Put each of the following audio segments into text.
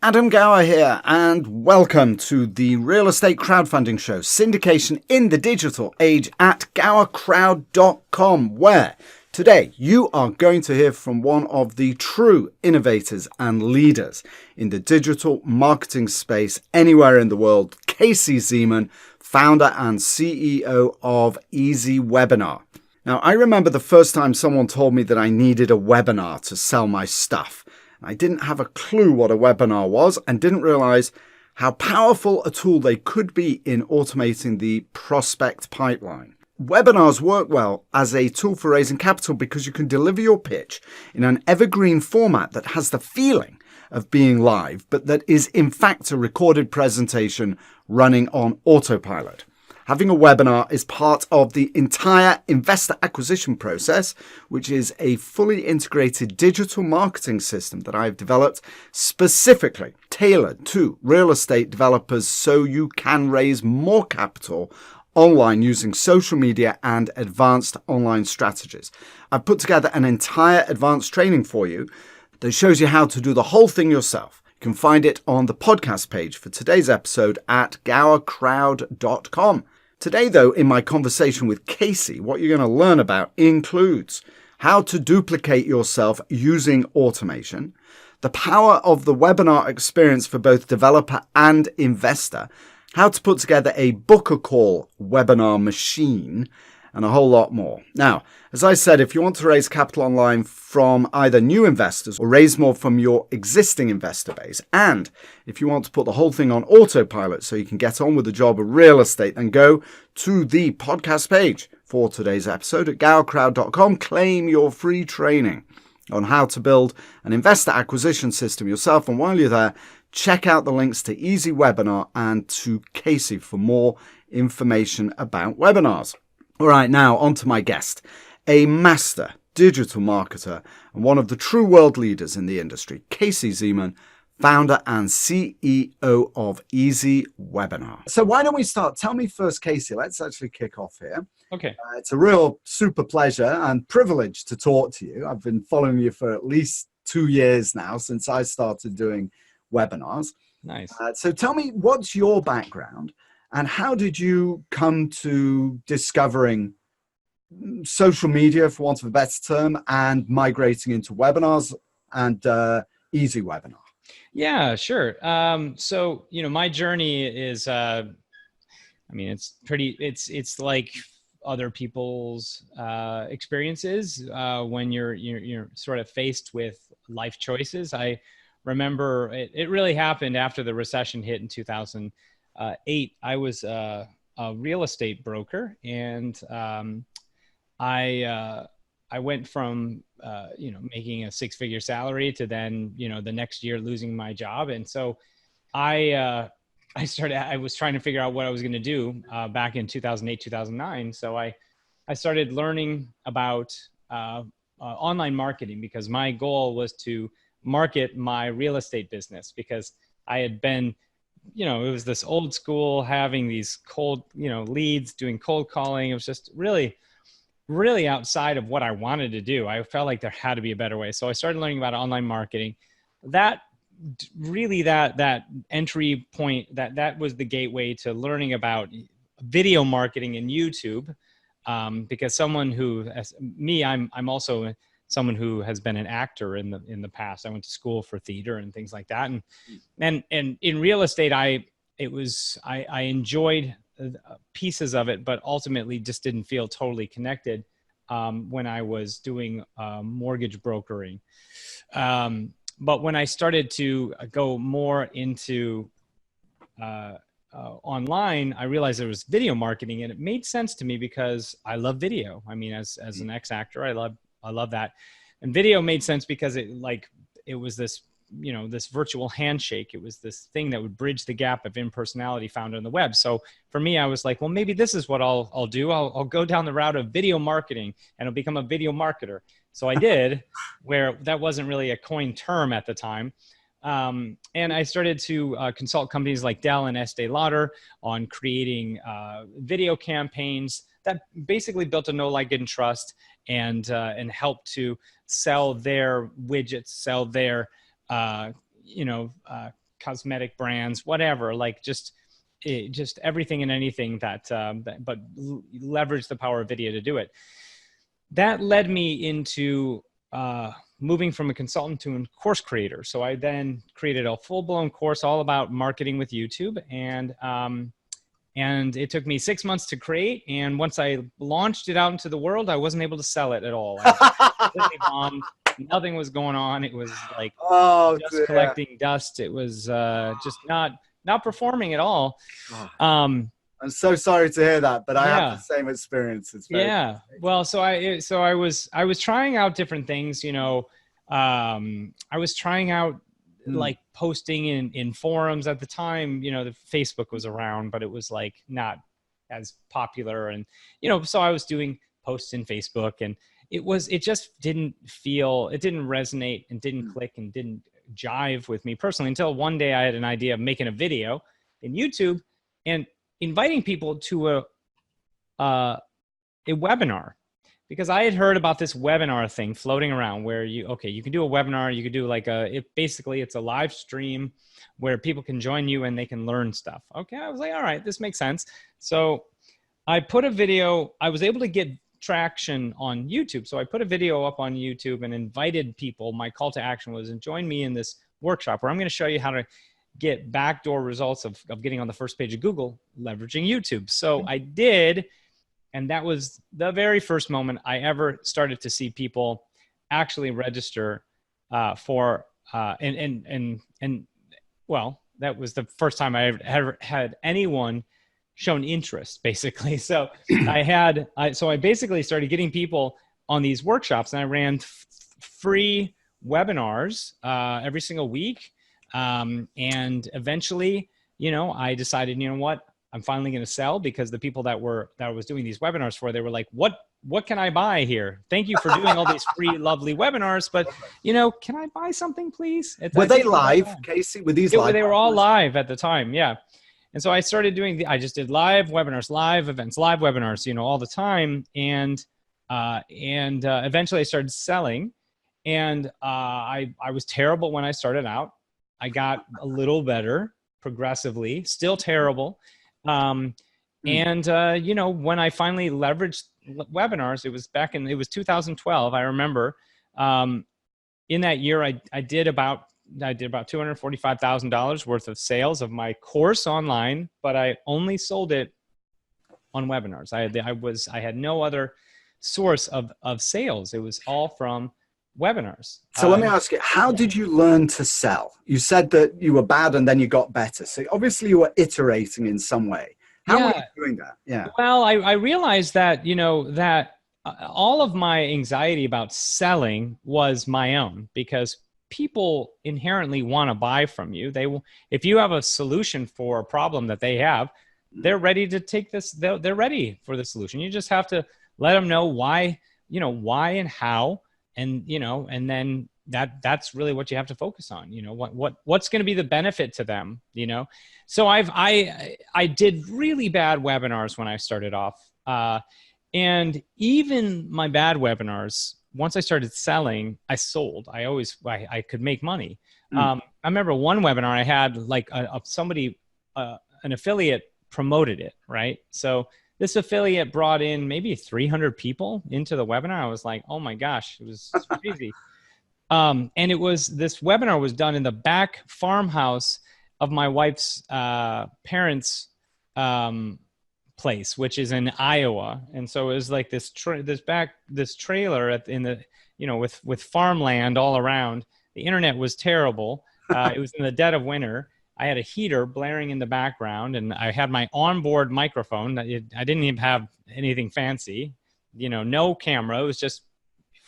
Adam Gower here, and welcome to the Real Estate Crowdfunding Show, syndication in the digital age at GowerCrowd.com, where today you are going to hear from one of the true innovators and leaders in the digital marketing space anywhere in the world, Casey Zeman, founder and CEO of EasyWebinar. Now, I remember the first time someone told me that I needed a webinar to sell my stuff. I didn't have a clue what a webinar was and didn't realize how powerful a tool they could be in automating the prospect pipeline. Webinars work well as a tool for raising capital because you can deliver your pitch in an evergreen format that has the feeling of being live, but that is in fact a recorded presentation running on autopilot. Having a webinar is part of the entire investor acquisition process, which is a fully integrated digital marketing system that I've developed specifically tailored to real estate developers so you can raise more capital online using social media and advanced online strategies. I've put together an entire advanced training for you that shows you how to do the whole thing yourself. You can find it on the podcast page for today's episode at GowerCrowd.com. Today, though, in my conversation with Casey, what you're going to learn about includes how to duplicate yourself using automation, the power of the webinar experience for both developer and investor, how to put together a book a call webinar machine, and a whole lot more. Now, as I said, if you want to raise capital online from either new investors or raise more from your existing investor base, and if you want to put the whole thing on autopilot so you can get on with the job of real estate, then go to the podcast page for today's episode at GowerCrowd.com. Claim your free training on how to build an investor acquisition system yourself. And while you're there, check out the links to EasyWebinar and to Casey for more information about webinars. All right, now on to my guest, a master digital marketer and one of the true world leaders in the industry, Casey Zeman, founder and CEO of EasyWebinar. So why don't we start? Tell me first, Casey, let's actually kick off here. Okay. It's a real super pleasure and privilege to talk to you. I've been following you for at least 2 years now since I started doing webinars. Nice. So tell me, what's your background? And how did you come to discovering social media, for want of a better term, and migrating into webinars and EasyWebinar? Yeah, sure. So, my journey is, it's like other people's experiences when you're sort of faced with life choices. I remember it really happened after the recession hit in 2008. I was a real estate broker, and I went from making a six-figure salary to then the next year losing my job, and so I was trying to figure out what I was going to do back in 2008, 2009. So I started learning about online marketing because my goal was to market my real estate business, because I had been it was this old school, having these cold, leads, doing cold calling. It was just really, really outside of what I wanted to do. I felt like there had to be a better way. So I started learning about online marketing. That really, that entry point, that was the gateway to learning about video marketing and YouTube. Because someone who, as me, I'm also someone who has been an actor in the past. I went to school for theater and things like that. And in real estate, I enjoyed pieces of it, but ultimately just didn't feel totally connected when I was doing mortgage brokering. But when I started to go more into online, I realized there was video marketing, and it made sense to me because I love video. I mean, as an ex-actor, I love that. And video made sense because it was this, this virtual handshake. It was this thing that would bridge the gap of impersonality found on the web. So for me, I was like, well, maybe this is what I'll do. I'll go down the route of video marketing and I'll become a video marketer. So I did, where that wasn't really a coined term at the time. And I started to consult companies like Dell and Estee Lauder on creating video campaigns that basically built a know, like, and trust, and helped to sell their widgets, sell their cosmetic brands, whatever, like just everything and anything but leverage the power of video to do it. That led me into moving from a consultant to a course creator. So I then created a full-blown course all about marketing with YouTube, and it took me 6 months to create. And once I launched it out into the world, I wasn't able to sell it at all. I was completely bombed. Nothing was going on. It was like just collecting dust. It was just not performing at all. I'm so sorry to hear that, but I have the same experience. It's very well, so I was trying out different things, you know. I was trying out like posting in forums at the time. You know, the Facebook was around, but it was like not as popular, and you know, so I was doing posts in Facebook, and it just didn't resonate and didn't click and didn't jive with me personally until one day I had an idea of making a video in YouTube and inviting people to a webinar, because I had heard about this webinar thing floating around where you can do a webinar, you could do like it's a live stream where people can join you and they can learn stuff. Okay, I was like, all right, this makes sense. So I put a video, I was able to get traction on YouTube. So I put a video up on YouTube and invited people. My call to action was, join me in this workshop where I'm going to show you how to get backdoor results of getting on the first page of Google leveraging YouTube. So I did. And that was the very first moment I ever started to see people actually register well, that was the first time I ever had anyone shown interest, basically. So I basically started getting people on these workshops, and I ran free webinars every single week. And eventually, you know, I decided, you know what, I'm finally going to sell, because the people that I was doing these webinars for, they were like, what can I buy here? Thank you for doing all these free, lovely webinars, but you know, can I buy something, please? Were they live, Casey? Were these live? They were all live at the time. Yeah. And so I started doing I just did live webinars, live events, live webinars, you know, all the time. And eventually I started selling, and I was terrible when I started out. I got a little better progressively, still terrible. You know, when I finally leveraged webinars, it was 2012. I remember, in that year, I did about $245,000 worth of sales of my course online, but I only sold it on webinars. I had no other source of sales. It was all from webinars. So let me ask you, how did you learn to sell? You said that you were bad and then you got better. So obviously you were iterating in some way. How were you doing that? Yeah. Well, I realized that, you know, that all of my anxiety about selling was my own, because people inherently want to buy from you. If you have a solution for a problem that they have, they're ready to take this. They're ready for the solution. You just have to let them know why and how. And, you know, and then that's really what you have to focus on, you know, what's going to be the benefit to them, you know? So I did really bad webinars when I started off. And even my bad webinars, once I started selling, I sold. I could make money. I remember one webinar I had, like somebody, an affiliate promoted it, right? So this affiliate brought in maybe 300 people into the webinar. I was like, oh my gosh, it was crazy. And this webinar was done in the back farmhouse of my wife's parents' place, which is in Iowa. And so it was like this trailer with farmland all around. The internet was terrible. It was in the dead of winter. I had a heater blaring in the background, and I had my onboard microphone. I didn't even have anything fancy, you know, no camera. It was just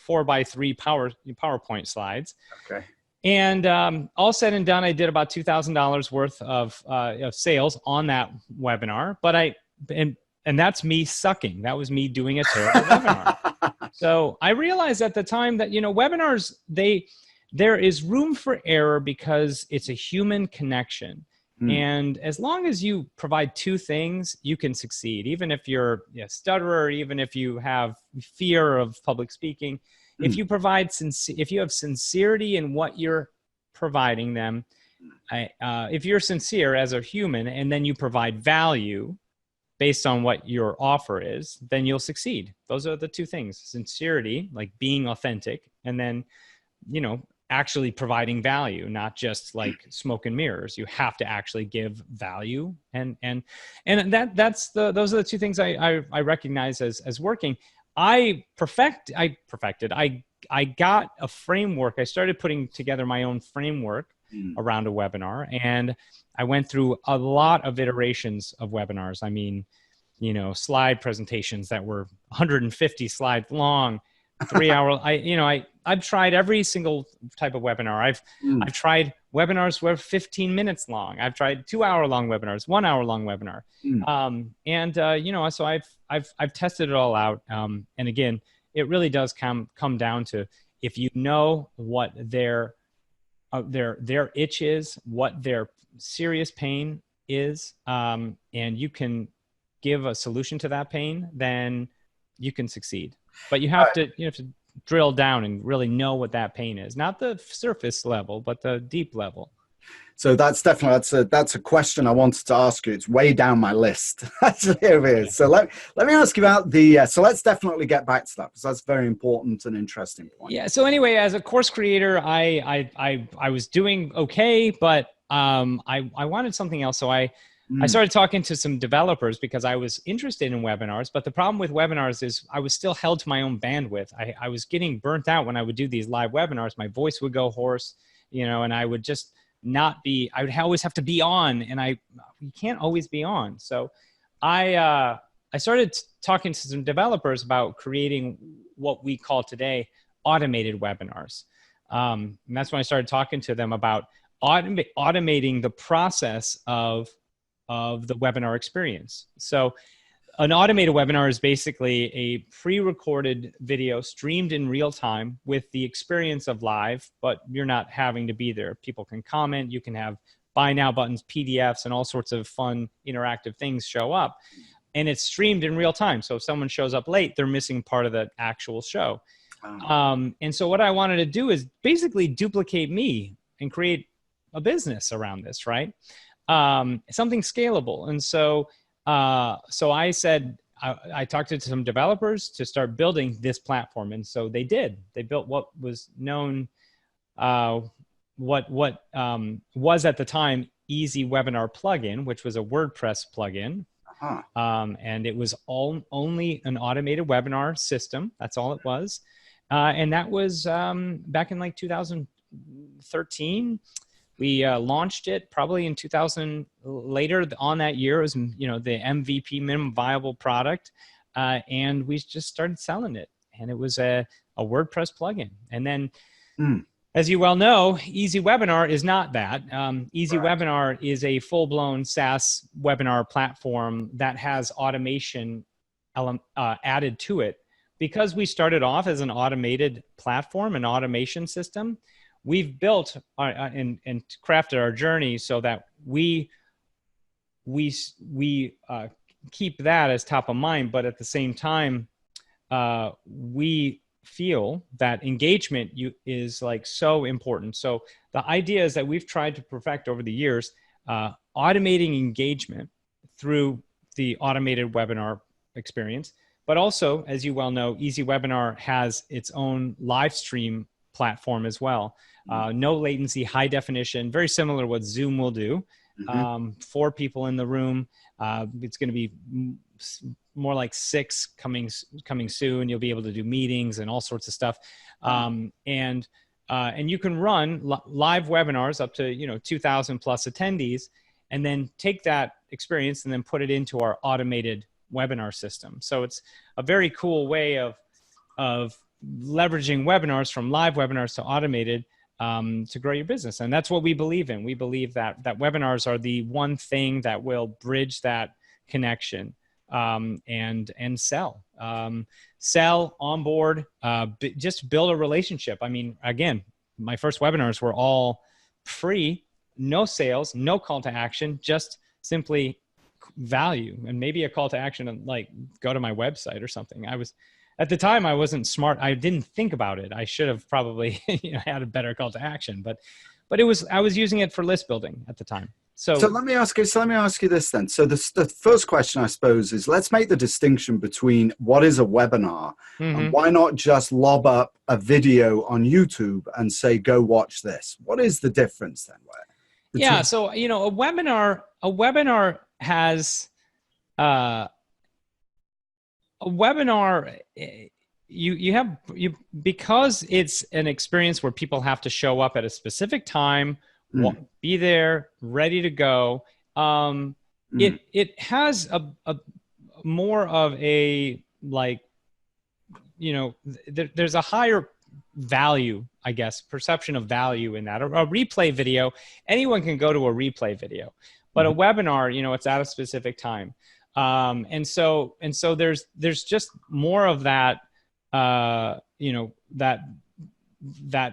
4x3 PowerPoint slides. Okay. And all said and done, I did about $2,000 worth of sales on that webinar. But and that's me sucking. That was me doing a terrible webinar. So I realized at the time that, you know, webinars, there is room for error because it's a human connection. And as long as you provide two things, you can succeed. Even if you're a stutterer, even if you have fear of public speaking, if you have sincerity in what you're providing them, if you're sincere as a human and then you provide value based on what your offer is, then you'll succeed. Those are the two things: sincerity, like being authentic, and then, actually providing value, not just like smoke and mirrors. You have to actually give value. And those are the two things I recognize as working. I got a framework. I started putting together my own framework around a webinar, and I went through a lot of iterations of webinars. I mean, slide presentations that were 150 slides long, 3 hour. I've tried every single type of webinar. I've tried webinars were 15 minutes long. I've tried 2 hour long webinars, 1 hour long webinar. So I've tested it all out. And again, it really does come down to, if you know what their itch is, what their serious pain is, and you can give a solution to that pain, then you can succeed. But you have to drill down and really know what that pain is, not the surface level, but the deep level. So that's definitely, that's a question I wanted to ask you. It's way down my list. Actually, it is. So let me ask you about so let's definitely get back to that, because that's a very important and interesting point. Yeah. So anyway, as a course creator, I was doing okay, but I wanted something else. So I started talking to some developers because I was interested in webinars. But the problem with webinars is I was still held to my own bandwidth. I was getting burnt out when I would do these live webinars. My voice would go hoarse, and I would just I would always have to be on, and you can't always be on. So I started talking to some developers about creating what we call today automated webinars. And that's when I started talking to them about automating the process of the webinar experience. So an automated webinar is basically a pre-recorded video streamed in real time with the experience of live, but you're not having to be there. People can comment, you can have buy now buttons, PDFs, and all sorts of fun interactive things show up. And it's streamed in real time. So if someone shows up late, they're missing part of the actual show. And so what I wanted to do is basically duplicate me and create a business around this, right? Something scalable. And so I said, I talked to some developers to start building this platform. And so they did. They built what was known, what was at the time EasyWebinar plugin, which was a WordPress plugin. And it was only an automated webinar system. That's all it was. And that was back in like 2013. We launched it probably in 2000. Later on that year, it was the MVP, minimum viable product, and we just started selling it. And it was a WordPress plugin. And then, as you well know, EasyWebinar is not that. EasyWebinar is a full-blown SaaS webinar platform that has automation added to it. Because we started off as an automated platform, an automation system, we've built and crafted our journey so that we keep that as top of mind, but at the same time, we feel that engagement is like so important. So the idea is that we've tried to perfect over the years, automating engagement through the automated webinar experience. But also, as you well know, EasyWebinar has its own live stream platform as well. No latency, high definition, very similar to what Zoom will do. 4 people in the room. It's going to be more like 6 coming soon. You'll be able to do meetings and all sorts of stuff. And you can run live webinars up to 2,000 plus attendees, and then take that experience and then put it into our automated webinar system. So it's a very cool way of leveraging webinars from live webinars to automated to grow your business. And that's what we believe in. We believe that webinars are the one thing that will bridge that connection and sell, onboard, just build a relationship. I mean, again, my first webinars were all free, no sales, no call to action, just simply value, and maybe a call to action and like go to my website or something. At the time, I wasn't smart. I didn't think about it. I should have probably had a better call to action, but but I was using it for list building at the time. So let me ask you this then. So the first question, I suppose, is let's make the distinction between what is a webinar and why not just lob up a video on YouTube and say, go watch this. What is the difference then? Yeah. So, you know, a webinar has, because it's an experience where people have to show up at a specific time, be there, ready to go. It has a more of a, like, you know, there's a higher value, I guess, perception of value in that. A replay video, anyone can go to a replay video, but a webinar, you know, it's at a specific time. And so there's just more of that, you know, that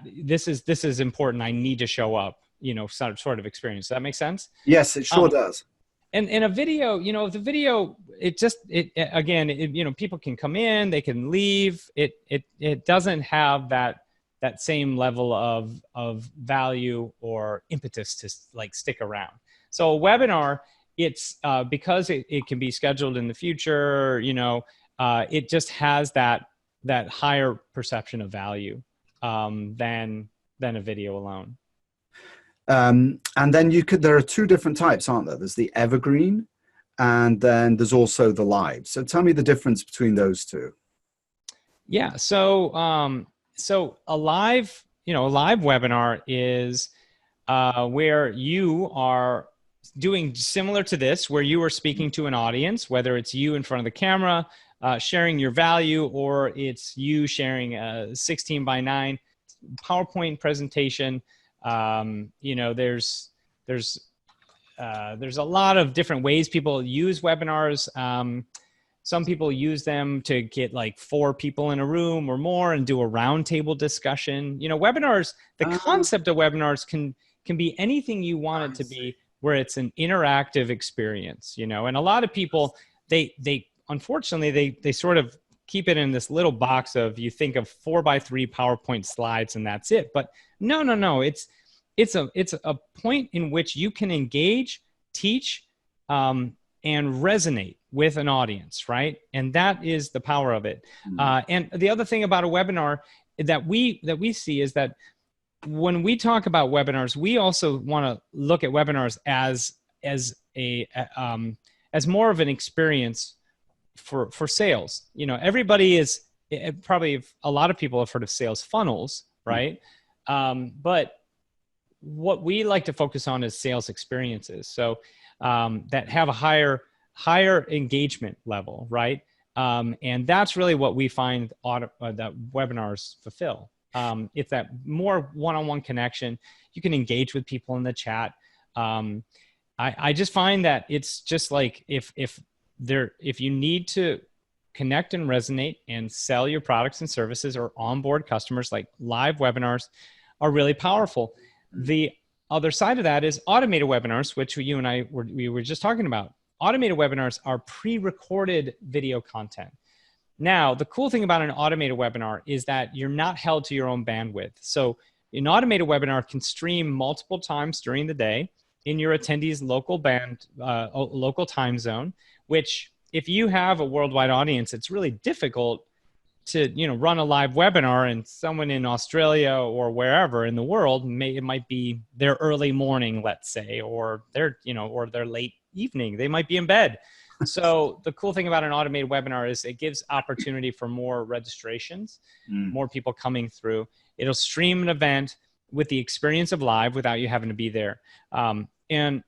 this is important. I need to show up, you know, sort of experience. Does that make sense? Yes, it sure does. And in a video, you know, the video, again, you know, people can come in, they can leave. It doesn't have that same level of value or impetus to like stick around. So a webinar, it's because it can be scheduled in the future, you know, it just has that higher perception of value than a video alone. And then there are two different types, aren't there? There's the evergreen, and then there's also the live. So tell me the difference between those two. Yeah. So a live webinar is where you are doing similar to this, where you are speaking to an audience, whether it's you in front of the camera, sharing your value, or it's you sharing a 16:9 PowerPoint presentation. You know, there's a lot of different ways people use webinars. Some people use them to get like 4 people in a room or more and do a roundtable discussion. You know, webinars, the concept of webinars can be anything you want it to be, where it's an interactive experience, you know. And a lot of people, they unfortunately, they sort of keep it in this little box of, you think of 4x3 PowerPoint slides and that's it. But no, it's a point in which you can engage, teach, and resonate with an audience, right? And that is the power of it. And the other thing about a webinar that we see is that when we talk about webinars, we also want to look at webinars as more of an experience for sales. You know, everybody is probably, a lot of people have heard of sales funnels, right? But what we like to focus on is sales experiences. So that have a higher engagement level, right? And that's really what we find that webinars fulfill. It's that more one-on-one connection. You can engage with people in the chat. I just find that it's just like, if you need to connect and resonate and sell your products and services or onboard customers, like live webinars are really powerful. The other side of that is automated webinars, which you and I were just talking about. Automated webinars are pre-recorded video content. Now, the cool thing about an automated webinar is that you're not held to your own bandwidth. So an automated webinar can stream multiple times during the day in your attendees' local time zone, which, if you have a worldwide audience, it's really difficult to, you know, run a live webinar, and someone in Australia or wherever in the world, it might be their early morning, let's say, or their late evening. They might be in bed. So the cool thing about an automated webinar is it gives opportunity for more registrations, more people coming through. It'll stream an event with the experience of live without you having to be there. And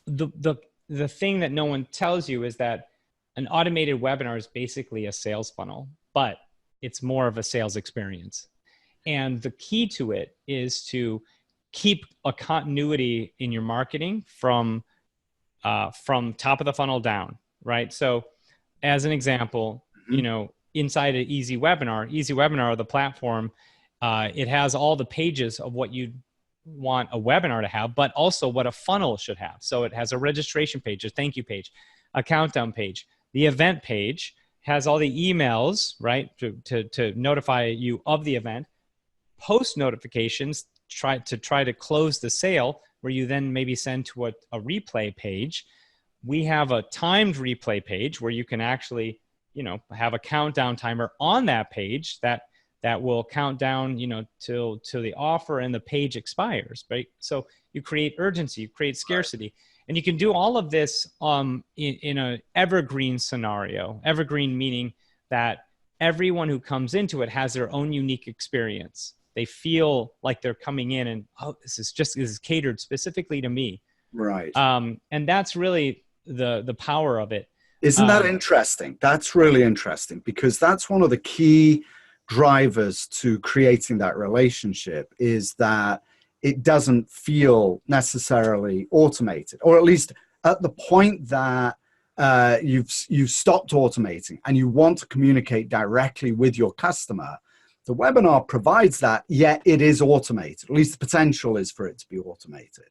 the thing that no one tells you is that an automated webinar is basically a sales funnel, but it's more of a sales experience. And the key to it is to keep a continuity in your marketing from top of the funnel down, right? So as an example, you know, inside of EasyWebinar, the platform, it has all the pages of what you want a webinar to have, but also what a funnel should have. So it has a registration page, a thank you page, a countdown page. The event page has all the emails, right, to notify you of the event, post notifications, try to close the sale, where you then maybe send to a replay page. We have a timed replay page where you can actually, have a countdown timer on that page that will count down, till the offer and the page expires, right? So you create urgency, you create scarcity, and you can do all of this in an evergreen scenario. Evergreen meaning that everyone who comes into it has their own unique experience. They feel like they're coming in and, this is catered specifically to me. Right. And that's really the power of it. Isn't that interesting? That's really interesting, because that's one of the key drivers to creating that relationship, is that it doesn't feel necessarily automated, or at least at the point that you've stopped automating and you want to communicate directly with your customer. The webinar provides that, yet it is automated. At least the potential is for it to be automated.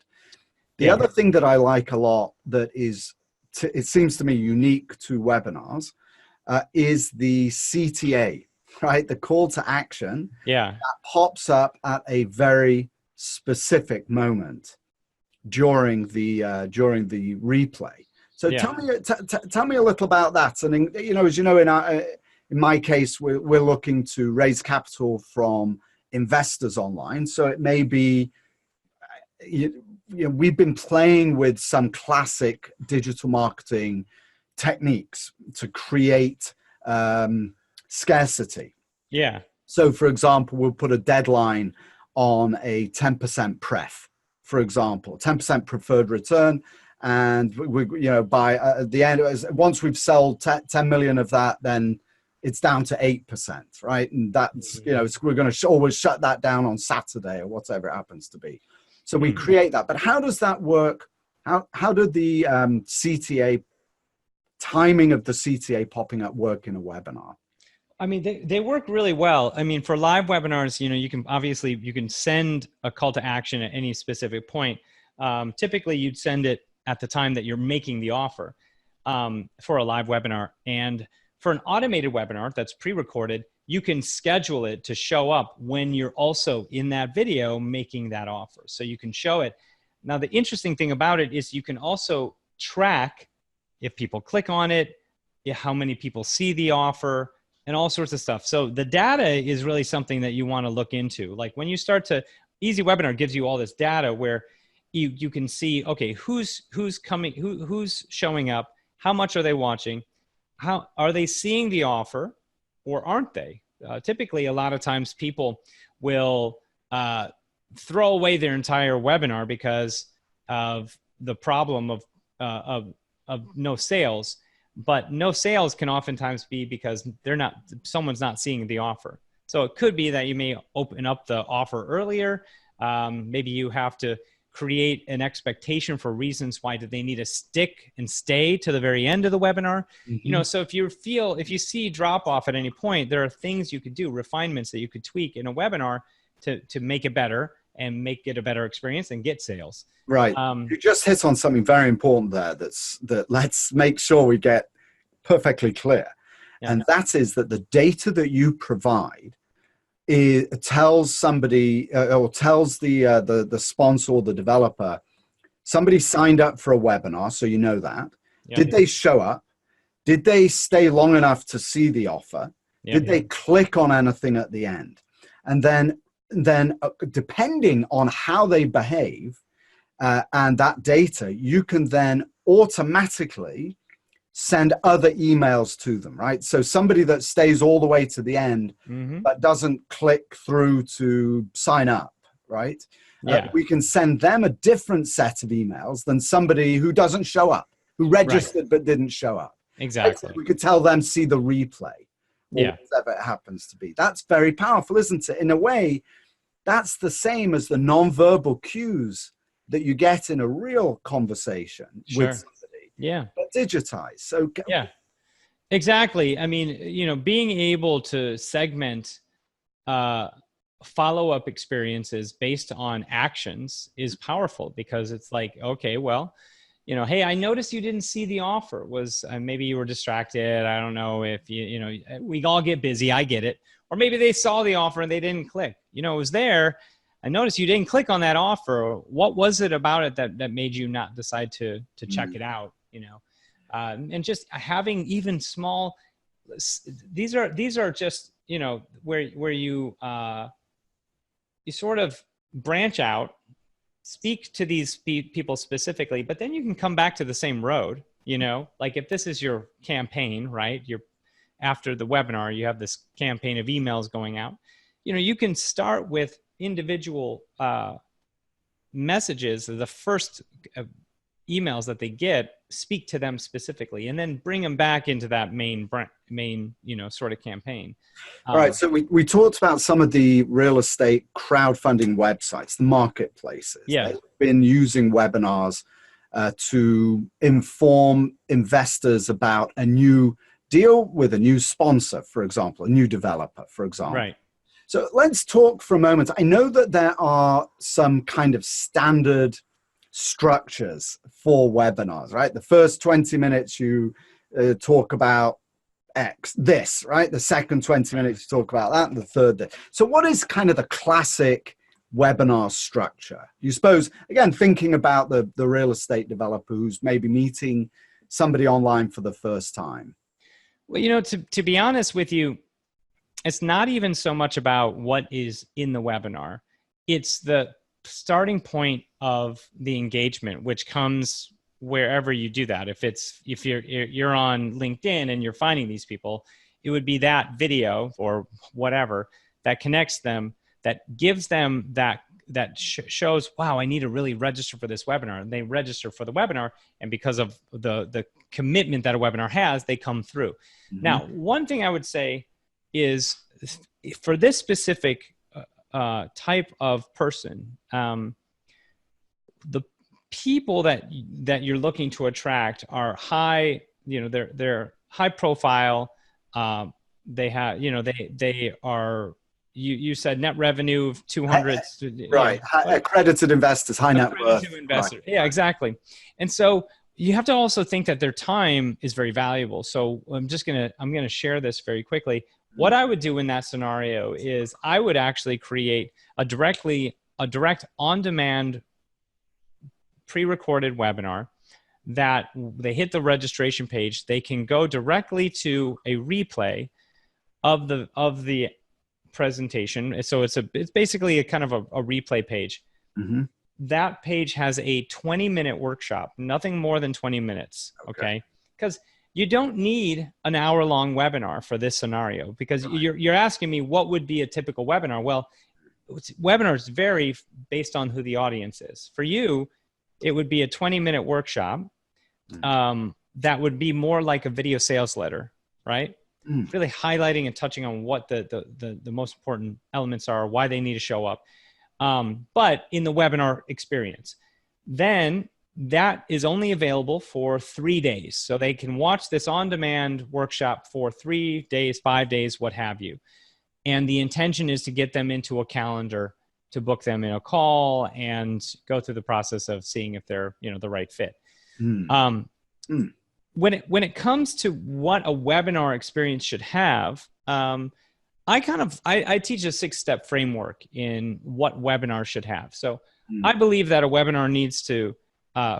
The other thing that I like a lot that is, it seems to me, unique to webinars is the CTA, right? The call to action that pops up at a very specific moment during the replay. So tell me a little about that. And as you know, in my case, we're looking to raise capital from investors online. So it may be, we've been playing with some classic digital marketing techniques to create scarcity. Yeah. So, for example, we'll put a deadline on a 10% pref, for example, 10% preferred return. And by the end, once we've sold 10 million of that, then it's down to 8%, right? And that's, we're going to always shut that down on Saturday or whatever it happens to be. So we create that. But how does that work? How did the CTA, timing of the CTA popping up, work in a webinar? I mean, they work really well. I mean, for live webinars, you can send a call to action at any specific point. Typically, you'd send it at the time that you're making the offer for a live webinar. And for an automated webinar that's pre-recorded, you can schedule it to show up when you're also in that video making that offer. So you can show it. Now, the interesting thing about it is you can also track if people click on it, how many people see the offer, and all sorts of stuff. So the data is really something that you want to look into. Like when you start to, EasyWebinar gives you all this data where you can see, okay, who's coming, who's showing up, how much are they watching, how are they seeing the offer, or aren't they? Typically, a lot of times people will throw away their entire webinar because of the problem of no sales. But no sales can oftentimes be because someone's not seeing the offer. So it could be that you may open up the offer earlier. Maybe you have to create an expectation for reasons why do they need to stick and stay to the very end of the webinar. So if you see drop off at any point, there are things you could do, refinements that you could tweak in a webinar to make it better and make it a better experience and get sales. Right. You just hit on something very important there. That let's make sure we get perfectly clear. And that is that the data that you provide tells somebody or tells the sponsor or the developer, somebody signed up for a webinar, so you know that. Did they show up? Did they stay long enough to see the offer? Did they click on anything at the end? And then depending on how they behave and that data, you can then automatically send other emails to them, right? So somebody that stays all the way to the end but doesn't click through to sign up, right? We can send them a different set of emails than somebody who doesn't show up, who registered but didn't show up. Exactly. We could tell them, see the replay, or whatever it happens to be. That's very powerful, isn't it? In a way, that's the same as the nonverbal cues that you get in a real conversation with somebody. But digitized. So exactly. I mean, being able to segment follow-up experiences based on actions is powerful, because it's like, okay, well, hey, I noticed you didn't see the offer. Was maybe you were distracted. I don't know if we all get busy. I get it. Or maybe they saw the offer and they didn't click. It was there. I noticed you didn't click on that offer. What was it about it that made you not decide to check it out? You know, and just having even small, these are just, you know, where you you sort of branch out, speak to these people specifically, but then you can come back to the same road. You know, like if this is your campaign, right? You're after the webinar, you have this campaign of emails going out. You know, you can start with individual messages. The first emails that they get, speak to them specifically, and then bring them back into that main, you know, sort of campaign. All right. So we talked about some of the real estate crowdfunding websites, the marketplaces. Yeah. They've been using webinars to inform investors about a new deal with a new sponsor, for example, a new developer, for example. Right. So let's talk for a moment. I know that there are some kind of standard structures for webinars, right? The first 20 minutes you talk about this, right? The second 20 minutes you talk about that, and the third this. So what is kind of the classic webinar structure? You suppose, again, thinking about the real estate developer who's maybe meeting somebody online for the first time. Well, you know, to be honest with you, it's not even so much about what is in the webinar. It's the starting point of the engagement, which comes wherever you do that. If you're on LinkedIn and you're finding these people, it would be that video or whatever that connects them, that gives them that shows, wow, I need to really register for this webinar. And they register for the webinar, and because of the commitment that a webinar has, they come through. Mm-hmm. Now, one thing I would say is, for this specific type of person, the people that you're looking to attract are high, you know, they're high profile. They have, you know, they are, you said net revenue of 200. Right. Accredited investors, high net worth. Investors. Right. Yeah, exactly. And so you have to also think that their time is very valuable. So I'm going to share this very quickly. What I would do in that scenario is I would actually create a direct on-demand pre-recorded webinar that they hit the registration page. They can go directly to a replay of the presentation. So it's basically a kind of a replay page. Mm-hmm. That page has a 20-minute workshop, nothing more than 20 minutes. Okay. Because you don't need an hour-long webinar for this scenario, because you're asking me what would be a typical webinar. Well, webinars vary based on who the audience is. For you, it would be a 20-minute workshop that would be more like a video sales letter, right? Really highlighting and touching on what the most important elements are, why they need to show up. But in the webinar experience, then that is only available for 3 days. So they can watch this on-demand workshop for 3 days, 5 days, what have you. And the intention is to get them into a calendar, to book them in a call and go through the process of seeing if they're, you know, the right fit. When it comes to what a webinar experience should have, I teach a 6-step framework in what webinars should have. So I believe that a webinar needs to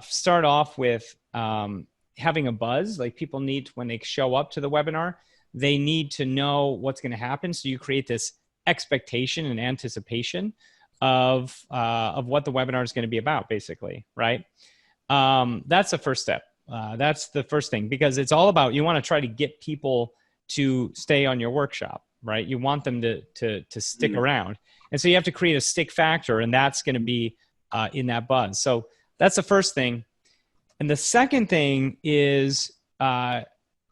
start off with having a buzz. Like, people need, when they show up to the webinar, they need to know what's going to happen. So you create this expectation and anticipation of what the webinar is going to be about, basically, right? That's the first step. That's the first thing, because it's all about, you want to try to get people to stay on your workshop, right? You want them to stick around. And so you have to create a stick factor, and that's going to be in that buzz. So that's the first thing. And the second thing is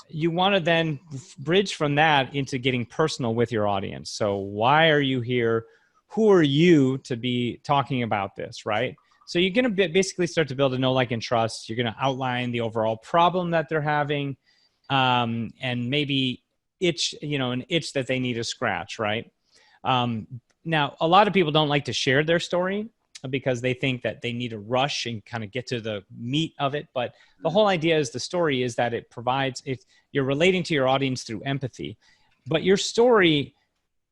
you want to then bridge from that into getting personal with your audience. So why are you here? Who are you to be talking about this, right? So you're going to basically start to build a know, like, and trust. You're going to outline the overall problem that they're having, and maybe an itch that they need to scratch, right? Now, a lot of people don't like to share their story because they think that they need to rush and kind of get to the meat of it. But the whole idea is, the story is that you're relating to your audience through empathy. But your story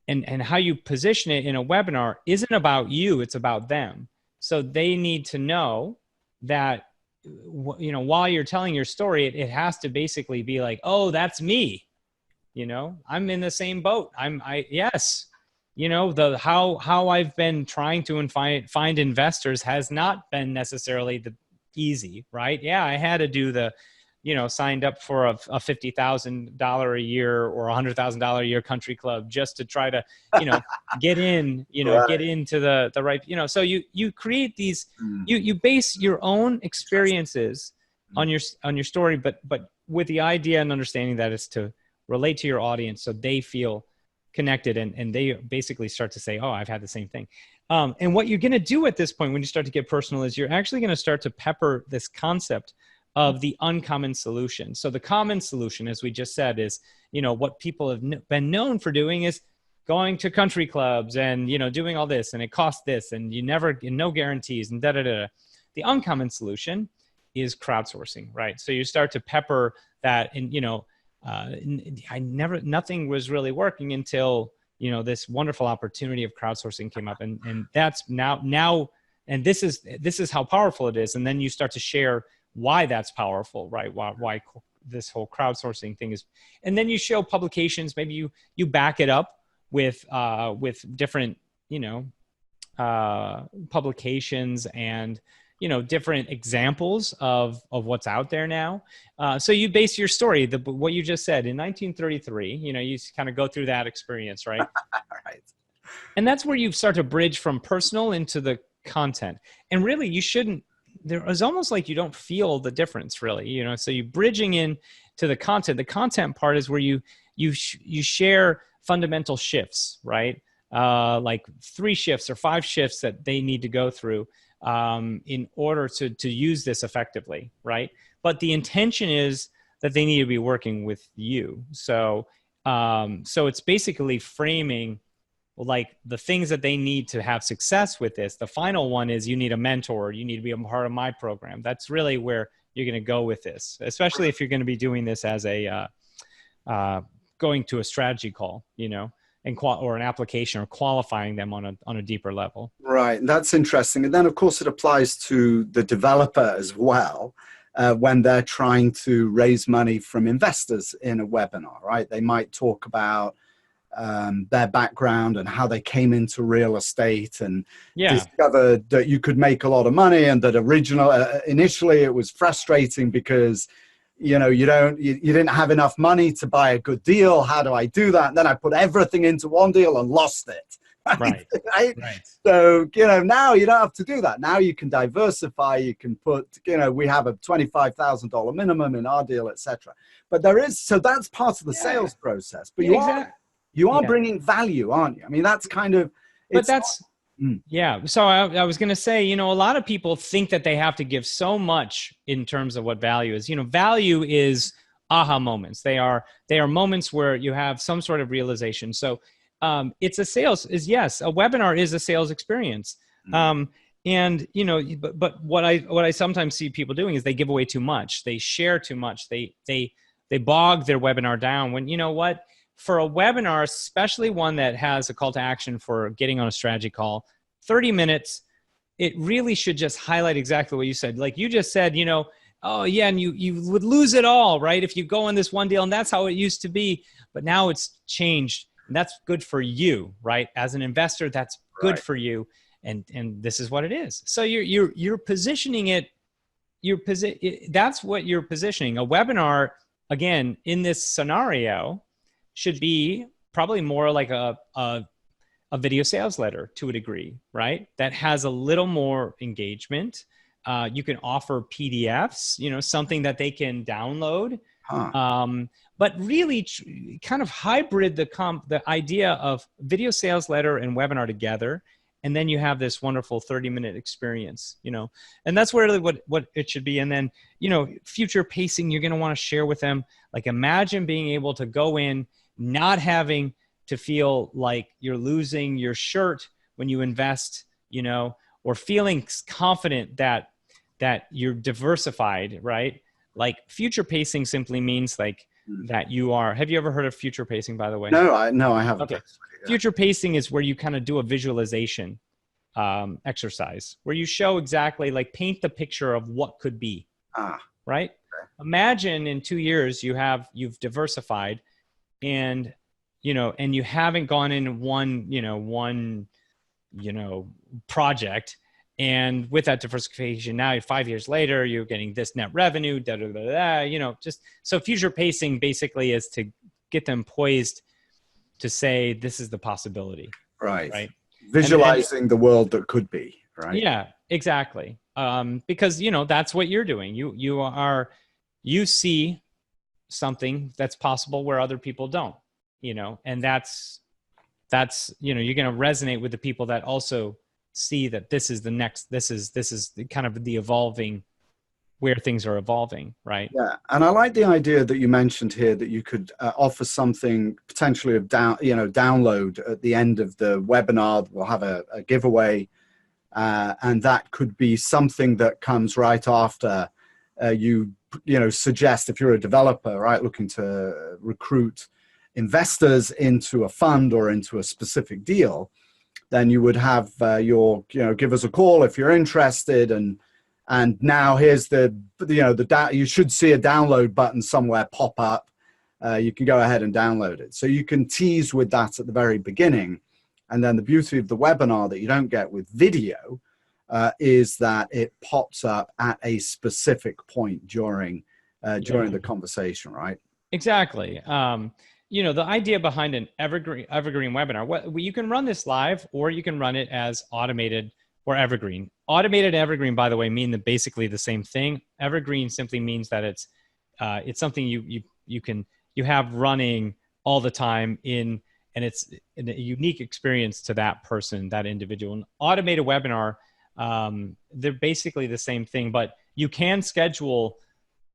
and how you position it in a webinar isn't about you, it's about them. So they need to know that, you know, while you're telling your story, it has to basically be like, oh, that's me. You know, I'm in the same boat. Yes, you know, how I've been trying to find investors has not been necessarily the easy, right? Yeah, I had to do the, you know, signed up for a $50,000 a year or $100,000 a year country club just to try to, you know, get in, you know, Right. get into the right, you know. So you create these, Mm. you base your own experiences on your story, but with the idea and understanding that it's to relate to your audience so they feel connected, and they basically start to say, oh, I've had the same thing. And what you're going to do at this point when you start to get personal is you're actually going to start to pepper this concept of the uncommon solution. So the common solution, as we just said, is, you know, what people have been known for doing is going to country clubs and, you know, doing all this, and it costs this, and you never, no guarantees, and da da da. The uncommon solution is crowdsourcing, right? So you start to pepper that, and, you know, nothing was really working until, you know, this wonderful opportunity of crowdsourcing came up, and that's now, and this is how powerful it is. And then you start to share why that's powerful, right? Why this whole crowdsourcing thing is, and then you show publications. Maybe you back it up with different, you know, publications and, you know, different examples of what's out there now. So you base your story, what you just said in 1933, you know, you kind of go through that experience, right? Right. And that's where you start to bridge from personal into the content. And really you shouldn't, there is almost like you don't feel the difference really, you know. So you bridging in to the content part is where you share fundamental shifts, right? Like 3 shifts or 5 shifts that they need to go through in order to use this effectively, right? But the intention is that they need to be working with you. So so it's basically framing like the things that they need to have success with this. The final one is you need a mentor. You need to be a part of my program. That's really where you're going to go with this, especially if you're going to be doing this as a going to a strategy call, you know, and or an application, or qualifying them on a deeper level. Right. That's interesting. And then, of course, it applies to the developer as well. When they're trying to raise money from investors in a webinar, right? They might talk about their background and how they came into real estate and discovered that you could make a lot of money, and that initially it was frustrating because, you know, you didn't have enough money to buy a good deal. How do I do that? And then I put everything into one deal and lost it. Right. So, you know, now you don't have to do that. Now you can diversify. You can put, you know, we have a $25,000 minimum in our deal, etc. But so that's part of the sales process. But you are bringing value, aren't you? I mean, that's kind of. But that's. Yeah. So I was going to say, you know, a lot of people think that they have to give so much in terms of what value is. You know, value is aha moments. They are moments where you have some sort of realization. So it's a webinar is a sales experience. And, you know, but what I sometimes see people doing is they give away too much. They share too much. They bog their webinar down when, you know what, for a webinar, especially one that has a call to action for getting on a strategy call, 30 minutes, it really should just highlight exactly what you said. Like you just said, you know, oh yeah, and you would lose it all, right? If you go on this one deal, and that's how it used to be, but now it's changed, and that's good for you, right? As an investor, that's good for you, and this is what it is. So you're positioning it. That's what you're positioning. A webinar, again, in this scenario, should be probably more like a video sales letter to a degree, right? That has a little more engagement. You can offer PDFs, you know, something that they can download. But really kind of hybrid the idea of video sales letter and webinar together. And then you have this wonderful 30-minute experience, you know, and that's really what it should be. And then, you know, future pacing, you're going to want to share with them. Like imagine being able to go in, not having to feel like you're losing your shirt when you invest, you know, or feeling confident that you're diversified, right? Like future pacing simply means like that you are. Have you ever heard of future pacing, by the way? No, I haven't. Okay. future pacing is where you kind of do a visualization exercise where you show exactly, like, paint the picture of what could be. Right? Okay. Imagine in 2 years you've diversified, and and you haven't gone in one project, and with that diversification, now 5 years later you're getting this net revenue, just so future pacing basically is to get them poised to say this is the possibility. Right. Visualizing the world that could be, right? Yeah, exactly. Because that's what you're doing. You see something that's possible where other people don't, and that's you're going to resonate with the people that also see that this is kind of the evolving, where things are evolving, right? Yeah, and I like the idea that you mentioned here that you could offer something potentially of download at the end of the webinar. We'll have a giveaway, and that could be something that comes right after you suggest, if you're a developer, right, looking to recruit investors into a fund or into a specific deal, then you would have give us a call if you're interested, and now here's you should see a download button somewhere pop up. You can go ahead and download it. So you can tease with that at the very beginning. And then the beauty of the webinar that you don't get with video is that it pops up at a specific point during the conversation, right? Exactly. The idea behind an evergreen webinar, you can run this live, or you can run it as automated or evergreen. Automated and evergreen, by the way, mean basically the same thing. Evergreen simply means that it's something you have running all the time and it's a unique experience to that person, that individual. An automated webinar, they're basically the same thing, but you can schedule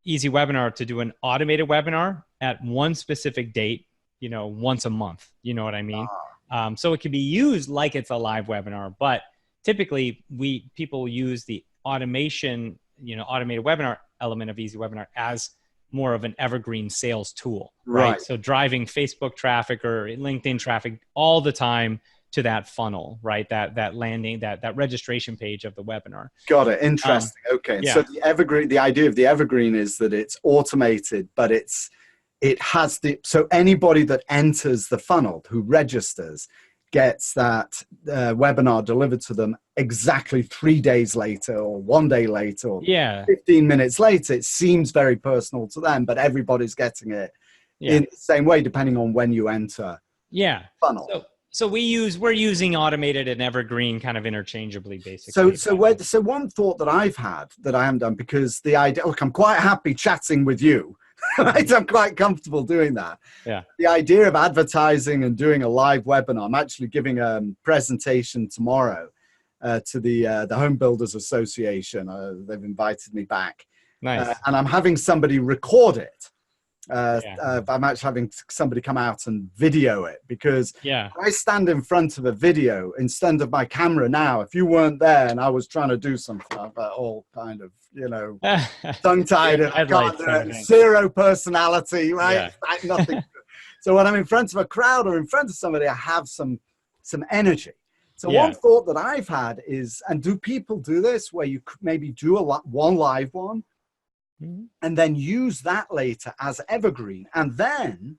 EasyWebinar to do an automated webinar at one specific date, once a month. You know what I mean? So it can be used like it's a live webinar, but typically people use the automated webinar element of EasyWebinar as more of an evergreen sales tool, right? So driving Facebook traffic or LinkedIn traffic all the time to that funnel, right? That landing, that registration page of the webinar. Got it. Interesting. Okay. Yeah. So the idea of the evergreen is that it's automated, but so anybody that enters the funnel, who registers, gets that webinar delivered to them exactly 3 days later, or 1 day later, or 15 minutes later. It seems very personal to them, but everybody's getting it in the same way, depending on when you enter funnel. So we're using automated and evergreen kind of interchangeably, basically. So one thought that I've had that I haven't done, because the idea, look, I'm quite happy chatting with you. Right? I'm quite comfortable doing that. Yeah. The idea of advertising and doing a live webinar, I'm actually giving a presentation tomorrow to the Home Builders Association. They've invited me back. Nice. And I'm having somebody record it. I'm actually having somebody come out and video it, because I stand in front of a video instead of my camera now. If you weren't there and I was trying to do something, I've all kind of, tongue-tied, and I can't do it. Zero personality, right? Nothing. So when I'm in front of a crowd or in front of somebody, I have some energy. So one thought that I've had is, and do people do this, where you could maybe do one live one, and then use that later as evergreen, and then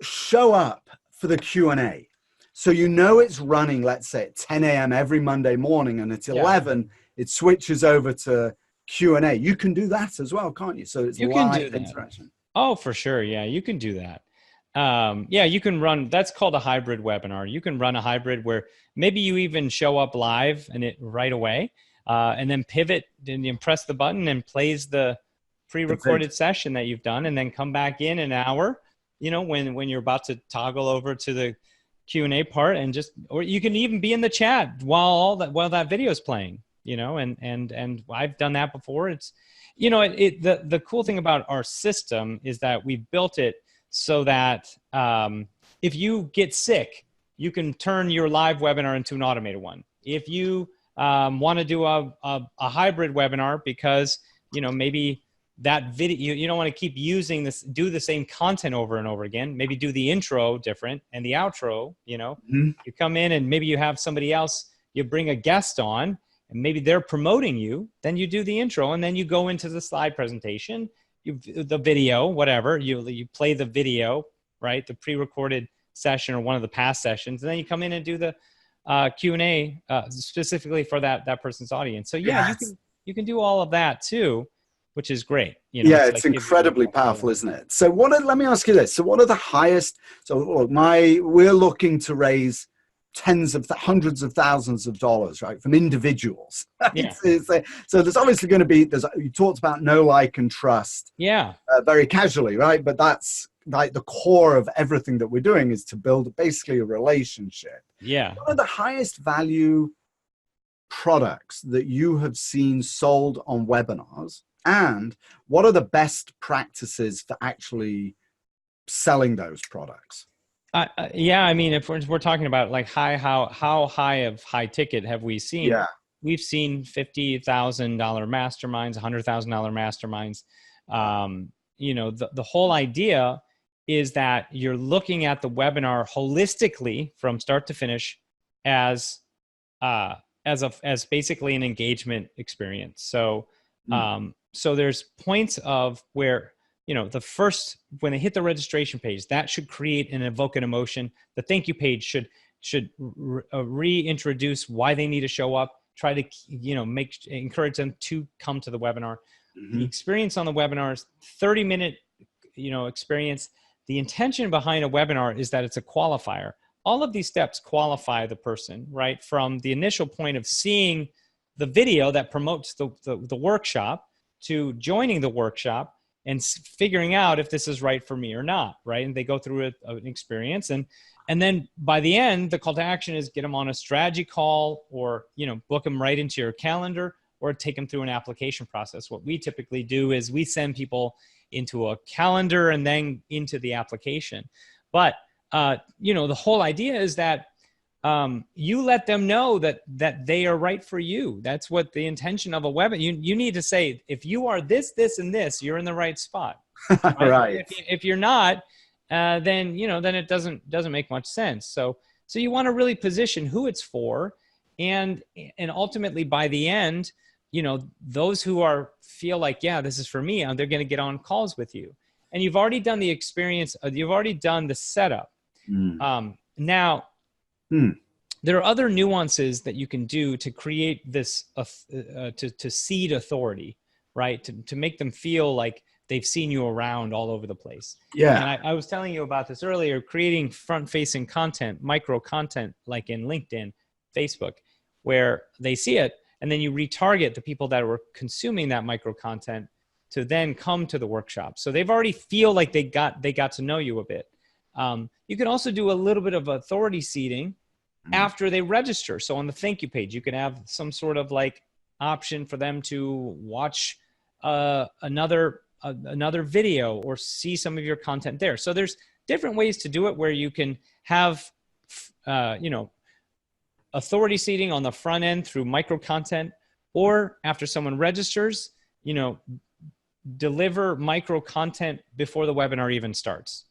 show up for the Q&A. So it's running, let's say, at 10 a.m. every Monday morning, and at 11, it switches over to Q&A. You can do that as well, can't you? So it's live interaction. Oh, for sure. Yeah, you can do that. You can run, that's called a hybrid webinar. You can run a hybrid where maybe you even show up live and it right away. And then pivot, and you press the button and plays the pre-recorded session that you've done, and then come back in an hour, when you're about to toggle over to the Q&A part, or you can even be in the chat while that video is playing, and I've done that before. It's, the cool thing about our system is that we built it so that if you get sick, you can turn your live webinar into an automated one. If you want to do a hybrid webinar because, maybe that video, you don't want to keep using this, do the same content over and over again. Maybe do the intro different and the outro, Mm-hmm. you come in and maybe you have somebody else, you bring a guest on and maybe they're promoting you. Then you do the intro and then you go into the slide presentation, the video, whatever, you play the video, right? The pre-recorded session or one of the past sessions. And then you come in and do the Q&A specifically for that person's audience. So yeah, Yes. you can do all of that too, which is great. Yeah, it's incredibly powerful, isn't it? So let me ask you this. So what are the highest, so look, we're looking to raise hundreds of thousands of dollars, right, from individuals. Yeah. So there's obviously going to be, you talked about know, like, and trust. Yeah. Very casually, right? But that's like the core of everything that we're doing, is to build basically a relationship. Yeah. What are the highest value products that you have seen sold on webinars? And what are the best practices for actually selling those products? Yeah, I mean, if we're talking about like how high of high ticket have we seen? Yeah. We've seen $50,000 masterminds, $100,000 masterminds. The whole idea is that you're looking at the webinar holistically from start to finish as basically an engagement experience. So so there's points of where, when they hit the registration page, that should create and evoke an emotion. The thank you page should reintroduce why they need to show up, try to, encourage them to come to the webinar. The experience on the webinar is 30-minute, experience. The intention behind a webinar is that it's a qualifier. All of these steps qualify the person, right? From the initial point of seeing the video that promotes the workshop, to joining the workshop and figuring out if this is right for me or not, right? And they go through an experience, and then by the end, the call to action is get them on a strategy call, or book them right into your calendar, or take them through an application process. What we typically do is we send people into a calendar and then into the application. But the whole idea is that you let them know that they are right for you. That's what the intention of a webinar. You need to say, if you are this, this, and this, you're in the right spot. Right? Right. If you're not, then it doesn't make much sense. So you want to really position who it's for, and ultimately by the end, those who feel like, yeah, this is for me, they're going to get on calls with you, and you've already done the experience. You've already done the setup. Now. There are other nuances that you can do to create this, to seed authority, right? To make them feel like they've seen you around all over the place. Yeah. And I was telling you about this earlier, creating front-facing content, micro content, like in LinkedIn, Facebook, where they see it, and then you retarget the people that were consuming that micro content to then come to the workshop. So they've already feel like they got to know you a bit. You can also do a little bit of authority seeding after they register. So on the thank you page, you can have some sort of like option for them to watch another video or see some of your content there. So there's different ways to do it where you can have, authority seeding on the front end through micro content, or after someone registers, deliver micro content before the webinar even starts.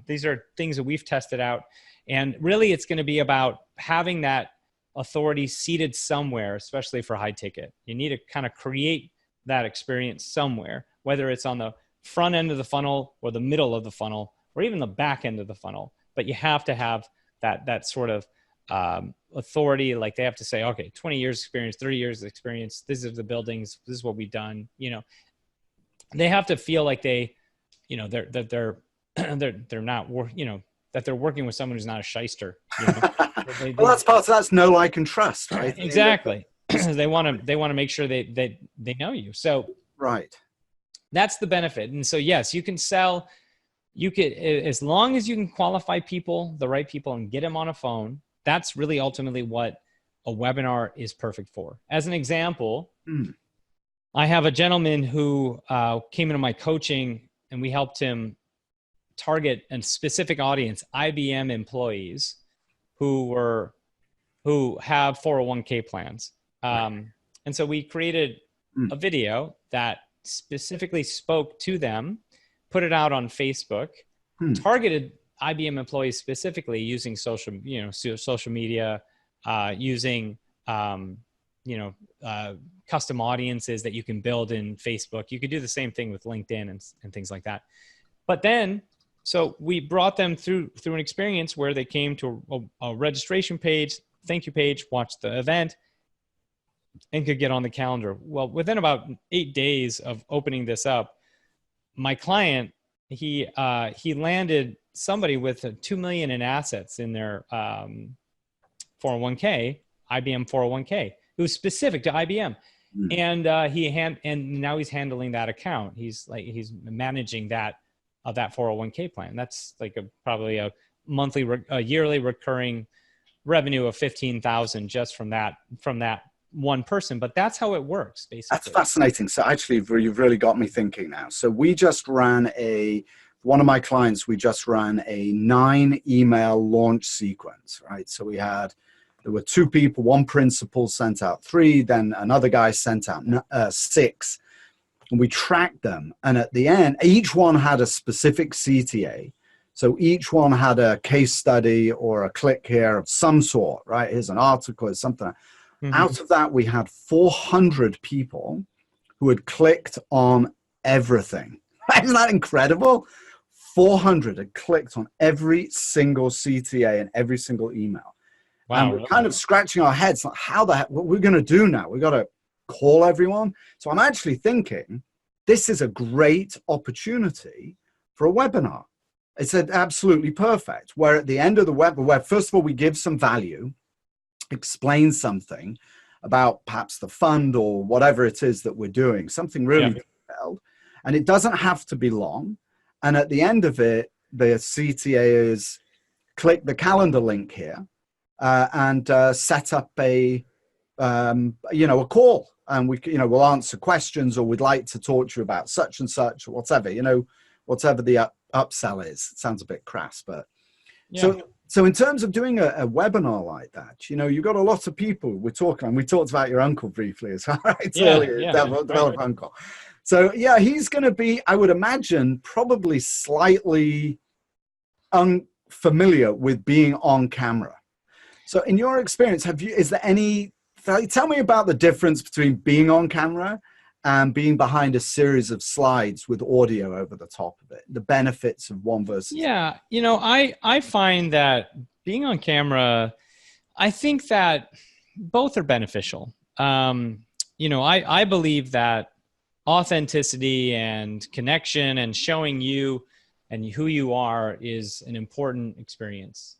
These are things that we've tested out, and really it's going to be about having that authority seated somewhere, especially for high ticket. You need to kind of create that experience somewhere, whether it's on the front end of the funnel or the middle of the funnel or even the back end of the funnel. But you have to have that sort of authority. Like they have to say, okay, 20 years experience, 30 years of experience. This is the buildings. This is what we've done. They have to feel like they're not that they're working with someone who's not a shyster. Well, that's know, like, and trust, right? Exactly. They want to make sure they know you. So right, that's the benefit. And so yes, you can sell. You could, as long as you can qualify people, the right people, and get them on a phone. That's really ultimately what a webinar is perfect for. As an example, I have a gentleman who came into my coaching, and we helped him target a specific audience, IBM employees who have 401k plans. And so we created a video that specifically spoke to them, put it out on Facebook, targeted IBM employees specifically using social media, using, custom audiences that you can build in Facebook. You could do the same thing with LinkedIn and things like that. But then, so we brought them through an experience where they came to a registration page, thank you page, watched the event, and could get on the calendar. Well, within about 8 days of opening this up, my client, he landed somebody with $2 million in assets in their 401k, IBM 401k. It was specific to IBM. And and now he's handling that account. He's managing that 401k plan. That's like probably a yearly recurring revenue of 15,000 just from that one person. But that's how it works, basically. That's fascinating. So actually, you've really got me thinking now. So we just ran one of my clients, we just ran a 9 email launch sequence, right? So there were 2 people, one principal sent out 3, then another guy sent out 6. And we tracked them. And at the end, each one had a specific CTA. So each one had a case study or a click here of some sort, right? Here's an article or something. Out of that, we had 400 people who had clicked on everything. Isn't that incredible? 400 had clicked on every single CTA and every single email. Wow, and we're kind of scratching our heads, like, how the heck, what we're going to do now? We've got to call everyone. So I'm actually thinking this is a great opportunity for a webinar. It's absolutely perfect, where at the end of the webinar, where first of all, we give some value, explain something about perhaps the fund or whatever it is that we're doing, something really detailed. And it doesn't have to be long. And at the end of it, the CTA is click the calendar link here. And set up a call, and we'll answer questions, or we'd like to talk to you about such and such, or whatever, whatever the upsell is. It sounds a bit crass, but so in terms of doing a webinar like that, you've got a lot of people we're talking, and we talked about your uncle briefly as well, right? Earlier, developer uncle. So he's going to be, I would imagine, probably slightly unfamiliar with being on camera. So in your experience, tell me about the difference between being on camera and being behind a series of slides with audio over the top of it, the benefits of one versus the other. I find that being on camera, I think that both are beneficial. I believe that authenticity and connection and showing you and who you are is an important experience.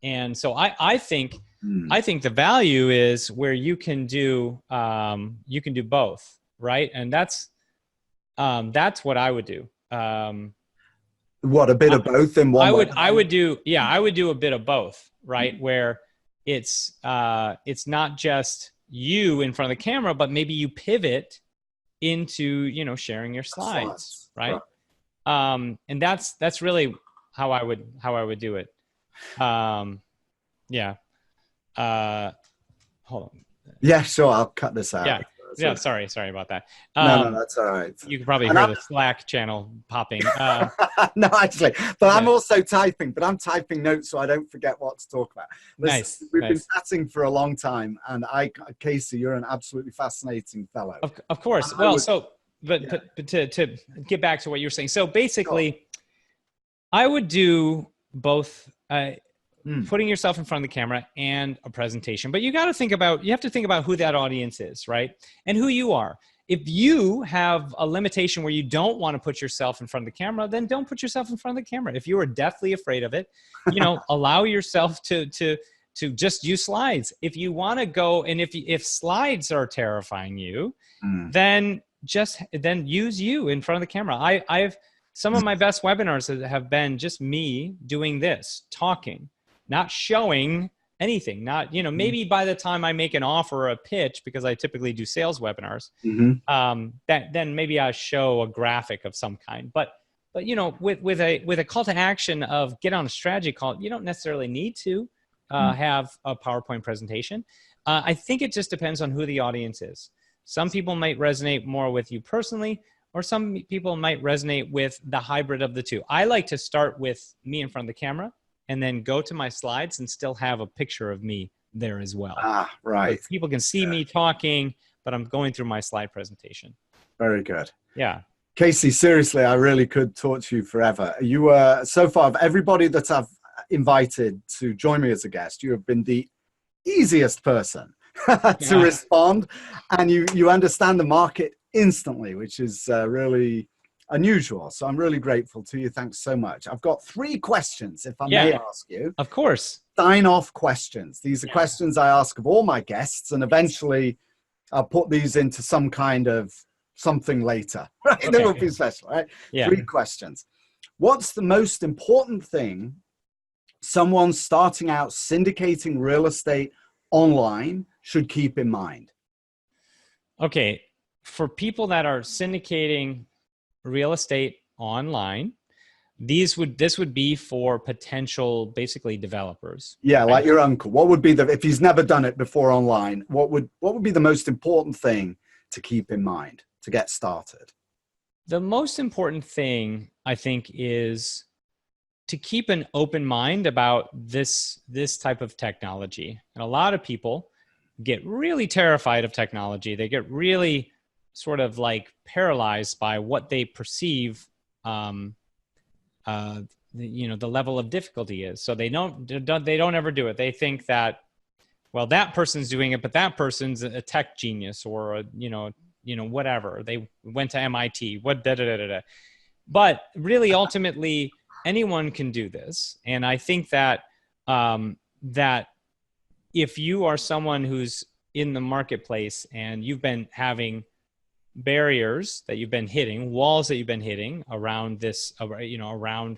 And so I think the value is where you can do both, right? And that's what I would do. What, a bit of both in one? I would do a bit of both, right? Where it's not just you in front of the camera, but maybe you pivot into sharing your slides, right? And that's really how I would do it. Hold on. Yeah, sure. I'll cut this out. Sorry about that. No, that's all right. You can probably hear the Slack channel popping. No, actually, but I'm also typing, but I'm typing notes so I don't forget what to talk about. We've been chatting for a long time, and Casey, you're an absolutely fascinating fellow. Of course. But to get back to what you were saying, so basically, I would do both. Putting yourself in front of the camera and a presentation, but you have to think about who that audience is, right? And who you are. If you have a limitation where you don't want to put yourself in front of the camera, then don't put yourself in front of the camera. If you are deathly afraid of it, allow yourself to just use slides. If you want to go, and if slides are terrifying you, then use you in front of the camera. Some of my best webinars have been just me doing this, talking, not showing anything, maybe by the time I make an offer or a pitch, because I typically do sales webinars, then maybe I show a graphic of some kind. But with a call to action of get on a strategy call, you don't necessarily need to have a PowerPoint presentation. I think it just depends on who the audience is. Some people might resonate more with you personally, or some people might resonate with the hybrid of the two. I like to start with me in front of the camera and then go to my slides and still have a picture of me there as well. Ah, right. So people can see me talking, but I'm going through my slide presentation. Very good. Yeah. Casey, seriously, I really could talk to you forever. You were, so far, of everybody that I've invited to join me as a guest, you have been the easiest person to respond, and you understand the market instantly, which is really unusual. So I'm really grateful to you. Thanks so much. I've got 3 questions, if I may ask you. Of course. Sign-off questions. These are questions I ask of all my guests, and eventually I'll put these into some kind of something later, right? Okay. They will be special, right? Yeah. 3 questions. What's the most important thing someone starting out syndicating real estate online should keep in mind? Okay. For people that are syndicating real estate online, this would be for potential, basically, developers. Yeah, like your uncle. What would be if he's never done it before online, what would be the most important thing to keep in mind to get started? The most important thing, I think, is to keep an open mind about this type of technology. And a lot of people get really terrified of technology. They get really sort of like paralyzed by what they perceive the level of difficulty is. So they don't ever do it. They think that, well, that person's doing it, but that person's a tech genius, or whatever. They went to MIT. But really, ultimately, anyone can do this. And I think that that if you are someone who's in the marketplace and you've been having barriers that you've been hitting, walls that you've been hitting around this, around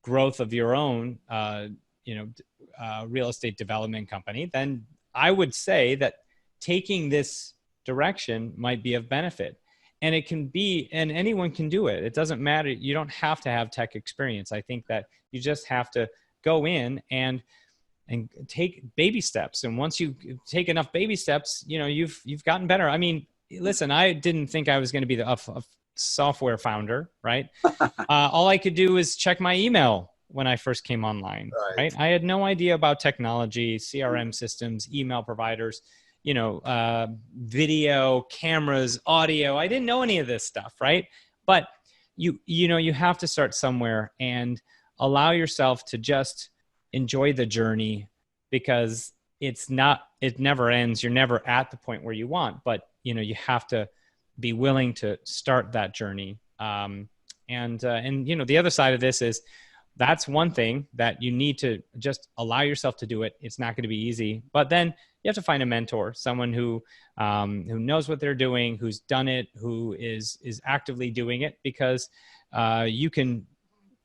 growth of your own, real estate development company, then I would say that taking this direction might be of benefit. And it can be, and anyone can do it. It doesn't matter. You don't have to have tech experience. I think that you just have to go in and take baby steps. And once you take enough baby steps, you've gotten better. I mean, listen, I didn't think I was going to be a software founder, right? All I could do is check my email when I first came online, right? I had no idea about technology, CRM systems, email providers, video, cameras, audio. I didn't know any of this stuff, right? But you have to start somewhere and allow yourself to just enjoy the journey, because it never ends. You're never at the point where you want, but you have to be willing to start that journey. And the other side of this is, that's one thing that you need to just allow yourself to do it. It's not going to be easy, but then you have to find a mentor, someone who knows what they're doing, who's done it, who is actively doing it, because you can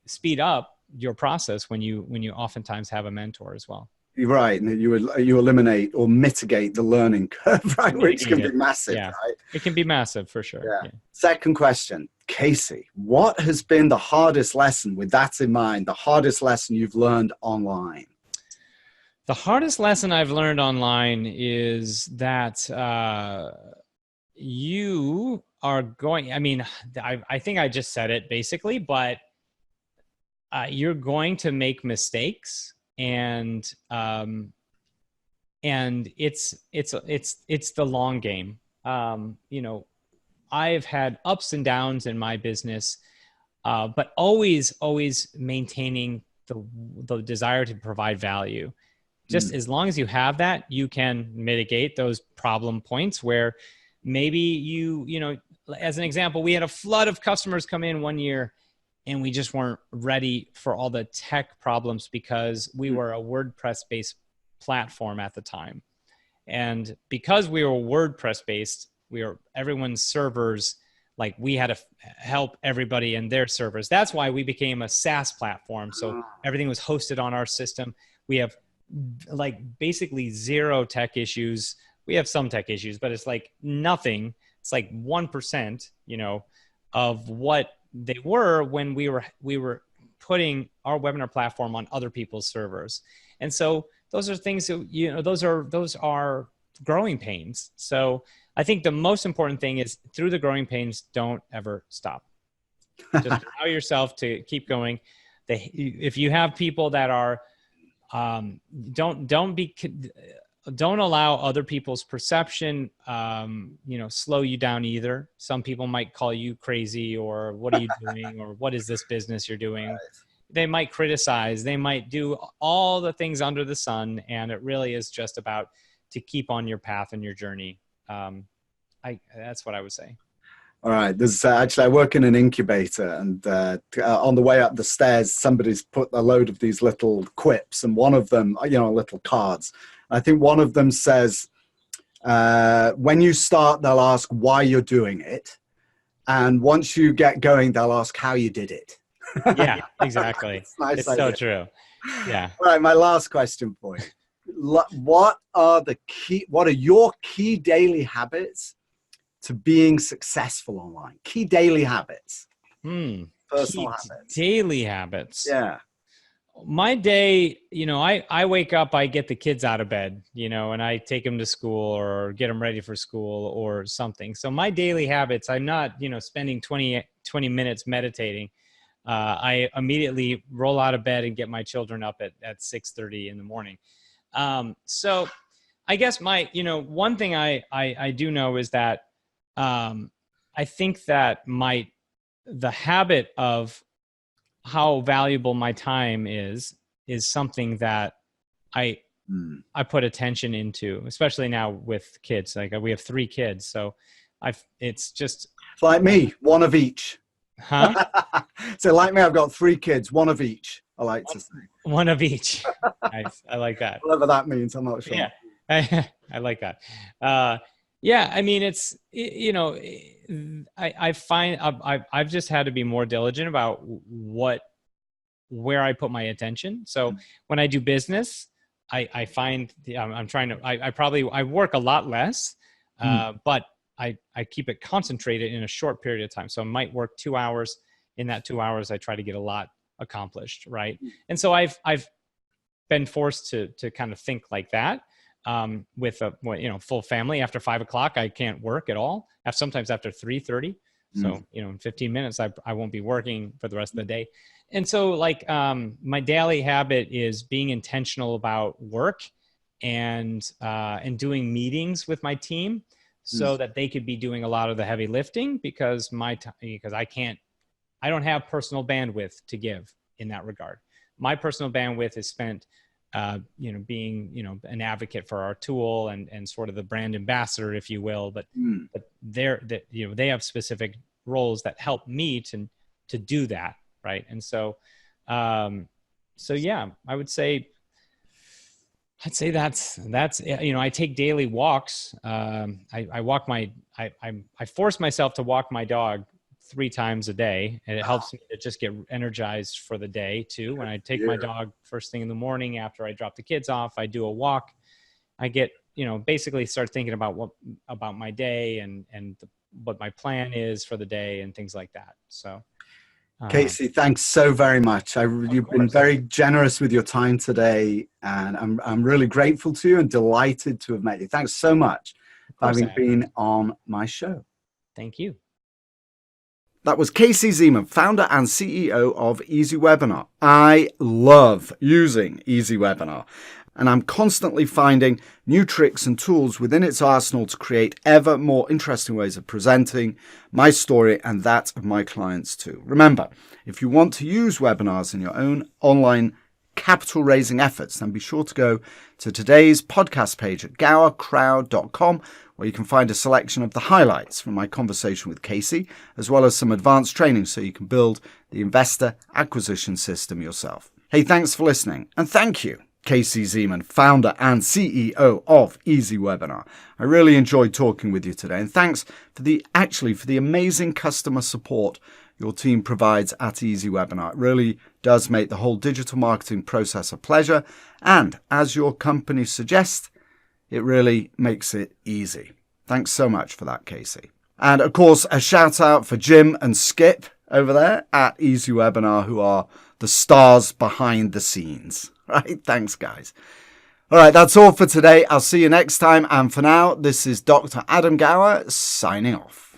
speed up your process when you oftentimes have a mentor as well. You're right, and you eliminate or mitigate the learning curve, right? Which can be massive, right? It can be massive for sure. Yeah. Second question, Casey, what has been the hardest lesson, with that in mind, the hardest lesson you've learned online? The hardest lesson I've learned online is that you are going, I think I just said it basically, but you're going to make mistakes, and it's the long game. I've had ups and downs in my business, but always maintaining the desire to provide value. Just as long as you have that, you can mitigate those problem points where maybe as an example, we had a flood of customers come in one year, and we just weren't ready for all the tech problems because we were a WordPress-based platform at the time. And because we were WordPress-based, everyone's servers, like we had to help everybody in their servers. That's why we became a SaaS platform. So everything was hosted on our system. We have like basically zero tech issues. We have some tech issues, but it's like nothing. It's like 1%, of what they were when we were putting our webinar platform on other people's servers. And so those are things that, those are growing pains. So I think the most important thing is through the growing pains, don't ever stop. Just allow yourself to keep going. If you have people that are, don't allow other people's perception, slow you down either. Some people might call you crazy, or what are you doing, or what is this business you're doing? They might criticize, they might do all the things under the sun. And it really is just about to keep on your path and your journey. That's what I would say. All right. There's actually, I work in an incubator, and on the way up the stairs, somebody's put a load of these little quips, and one of them, little cards. I think one of them says, when you start, they'll ask why you're doing it. And once you get going, they'll ask how you did it. Yeah, exactly. It's so true. Yeah. All right. My last question for you. What are your key daily habits to being successful online? Key daily habits. Personal habits. Daily habits. Yeah. My day, I wake up, I get the kids out of bed, and I take them to school or get them ready for school or something. So my daily habits, I'm not, spending 20 minutes meditating. I immediately roll out of bed and get my children up at 6:30 in the morning. So I guess one thing I do know is that, I think that the habit of how valuable my time is something that I put attention into, especially now with kids. Like we have 3 kids. So it's like me, one of each. Huh? So like me, I've got 3 kids, one of each. I like to say one of each. Nice. I like that. Whatever that means, I'm not sure. Yeah, I like that. Yeah, I mean, I find I've just had to be more diligent about where I put my attention. So when I do business, I find I'm trying to, I work a lot less, but I keep it concentrated in a short period of time. So I might work 2 hours. In that 2 hours, I try to get a lot accomplished. Right. And so I've been forced to kind of think like that. With a full family. After 5 o'clock, I can't work at all. Sometimes after 3:30. So, in 15 minutes, I won't be working for the rest of the day. And so my daily habit is being intentional about work and doing meetings with my team so that they could be doing a lot of the heavy lifting, because I don't have personal bandwidth to give in that regard. My personal bandwidth is spent being, an advocate for our tool and sort of the brand ambassador, if you will, but they have specific roles that help me to do that. Right. And so yeah, I'd say that's, I take daily walks. I force myself to walk my dog 3 times a day, and it helps me to just get energized for the day too. When I take my dog first thing in the morning after I drop the kids off, I do a walk. I get, basically start thinking about my day and what my plan is for the day and things like that. So, Casey, thanks so very much. You've been very generous with your time today, and I'm really grateful to you and delighted to have met you. Thanks so much for having been on my show. Thank you. That was Casey Zeman, founder and CEO of EasyWebinar. I love using EasyWebinar, and I'm constantly finding new tricks and tools within its arsenal to create ever more interesting ways of presenting my story and that of my clients too. Remember, if you want to use webinars in your own online capital raising efforts, then be sure to go to today's podcast page at GowerCrowd.com, where you can find a selection of the highlights from my conversation with Casey, as well as some advanced training so you can build the investor acquisition system yourself. Hey, thanks for listening. And thank you, Casey Zeman, founder and CEO of EasyWebinar. I really enjoyed talking with you today. And thanks for the amazing customer support your team provides at EasyWebinar. It really does make the whole digital marketing process a pleasure. And as your company suggests, it really makes it easy. Thanks so much for that, Casey. And of course, a shout out for Jim and Skip over there at EasyWebinar, who are the stars behind the scenes. Right? Thanks, guys. All right, that's all for today. I'll see you next time. And for now, this is Dr. Adam Gower signing off.